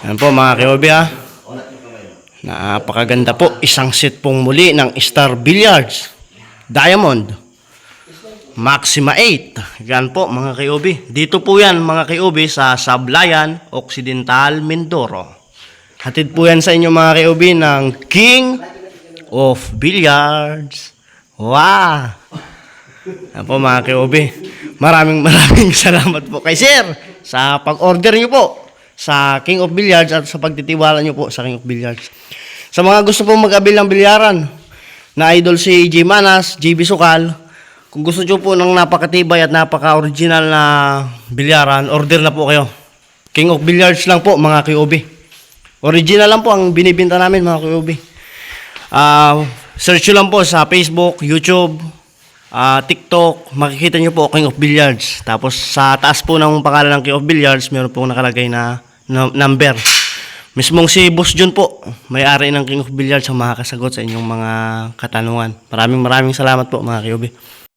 Yan po mga Kiobi ha. Napakaganda po. Isang set pong muli ng Star Billiards Diamond Maxima 8. Yan po mga Kiobi. Dito po yan mga Kiobi sa Sablayan, Occidental, Mindoro. Hatid po yan sa inyo mga Kiobi ng King of Billiards. Wow! Yan po mga Kiobi. Maraming salamat po kay Sir sa pag-order nyo po sa King of Billiards at sa pagtitiwala nyo po sa King of Billiards. Sa mga gusto pong mag-abil ng bilyaran na idol si J Manas, JB Sukal, kung gusto nyo po ng napakatibay at napaka-original na bilyaran, order na po kayo. King of Billiards lang po mga Kiobi. Original lang po ang binibinta namin mga Kiobi. Search nyo lang po sa Facebook, YouTube, TikTok, makikita nyo po King of Billiards. Tapos sa taas po ng pangalan ng King of Billiards, meron po nakalagay na number. Mismong si Boss John po, may-ari ng King of Billiards ang makakasagot sa inyong mga katanungan. Maraming salamat po mga Kiobi.